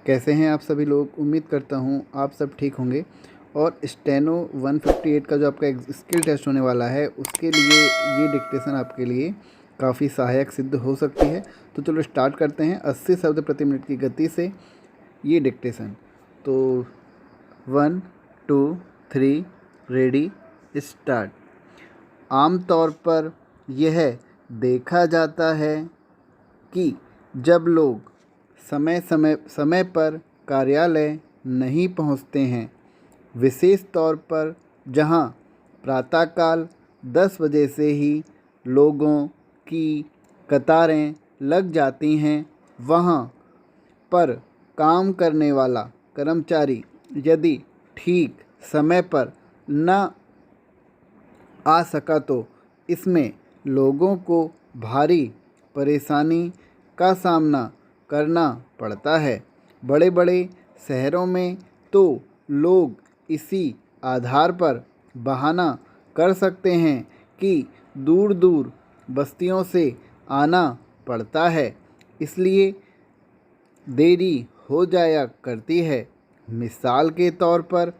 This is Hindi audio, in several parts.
कैसे हैं आप सभी लोग। उम्मीद करता हूँ आप सब ठीक होंगे। और स्टेनो 158 का जो आपका स्किल टेस्ट होने वाला है उसके लिए ये डिक्टेशन आपके लिए काफ़ी सहायक सिद्ध हो सकती है। तो चलो स्टार्ट करते हैं 80 शब्द प्रति मिनट की गति से ये डिक्टेशन। तो 1 2 3 रेडी स्टार्ट। आमतौर पर यह देखा जाता है कि जब लोग समय पर कार्यालय नहीं पहुंचते हैं, विशेष तौर पर जहां प्रातःकाल 10 बजे से ही लोगों की कतारें लग जाती हैं, वहां पर काम करने वाला कर्मचारी यदि ठीक समय पर न आ सका तो इसमें लोगों को भारी परेशानी का सामना करना पड़ता है। बड़े बड़े शहरों में तो लोग इसी आधार पर बहाना कर सकते हैं कि दूर दूर बस्तियों से आना पड़ता है, इसलिए देरी हो जाया करती है। मिसाल के तौर पर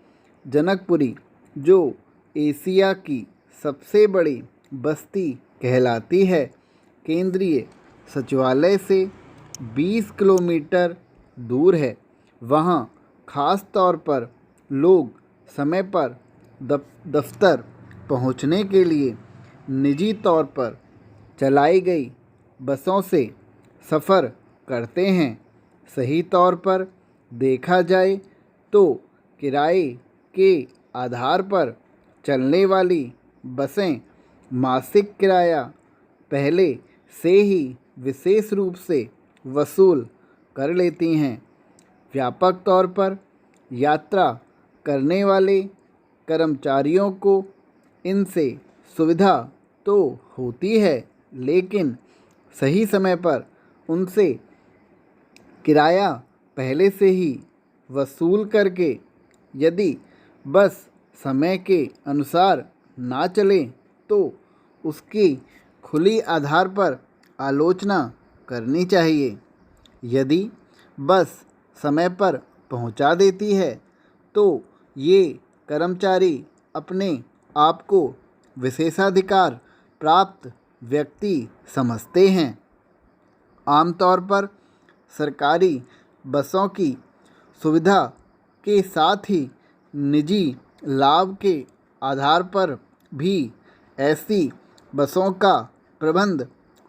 जनकपुरी, जो एशिया की सबसे बड़ी बस्ती कहलाती है, केंद्रीय सचिवालय से 20 किलोमीटर दूर है। वहाँ खास तौर पर लोग समय पर दफ्तर पहुँचने के लिए निजी तौर पर चलाई गई बसों से सफ़र करते हैं। सही तौर पर देखा जाए तो किराए के आधार पर चलने वाली बसें मासिक किराया पहले से ही विशेष रूप से वसूल कर लेती हैं। व्यापक तौर पर यात्रा करने वाले कर्मचारियों को इनसे सुविधा तो होती है, लेकिन सही समय पर उनसे किराया पहले से ही वसूल करके यदि बस समय के अनुसार ना चले तो उसकी खुली आधार पर आलोचना करनी चाहिए। यदि बस समय पर पहुंचा देती है तो ये कर्मचारी अपने आप को विशेषाधिकार प्राप्त व्यक्ति समझते हैं। आमतौर पर सरकारी बसों की सुविधा के साथ ही निजी लाभ के आधार पर भी ऐसी बसों का प्रबंध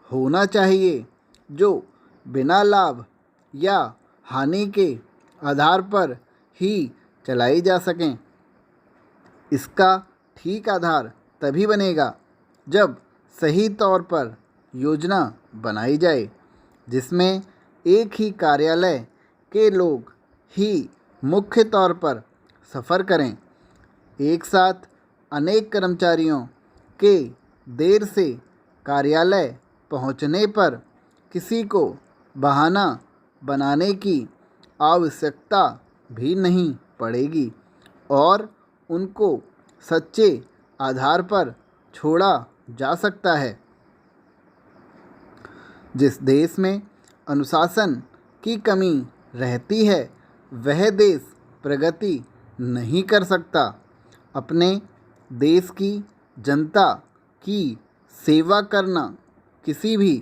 होना चाहिए जो बिना लाभ या हानि के आधार पर ही चलाई जा सकें। इसका ठीक आधार तभी बनेगा जब सही तौर पर योजना बनाई जाए, जिसमें एक ही कार्यालय के लोग ही मुख्य तौर पर सफ़र करें। एक साथ अनेक कर्मचारियों के देर से कार्यालय पहुंचने पर किसी को बहाना बनाने की आवश्यकता भी नहीं पड़ेगी और उनको सच्चे आधार पर छोड़ा जा सकता है। जिस देश में अनुशासन की कमी रहती है वह देश प्रगति नहीं कर सकता। अपने देश की जनता की सेवा करना किसी भी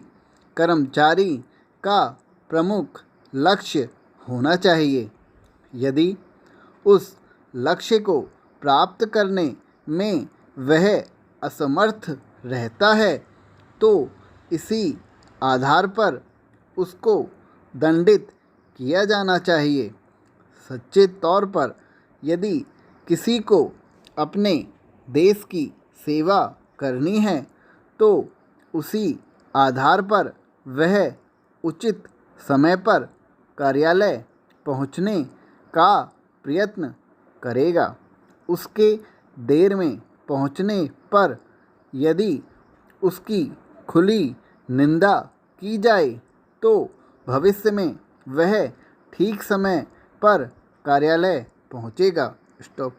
कर्मचारी का प्रमुख लक्ष्य होना चाहिए। यदि उस लक्ष्य को प्राप्त करने में वह असमर्थ रहता है तो इसी आधार पर उसको दंडित किया जाना चाहिए। सच्चे तौर पर यदि किसी को अपने देश की सेवा करनी है तो उसी आधार पर वह उचित समय पर कार्यालय पहुंचने का प्रयत्न करेगा। उसके देर में पहुंचने पर यदि उसकी खुली निंदा की जाए तो भविष्य में वह ठीक समय पर कार्यालय पहुंचेगा। स्टॉप।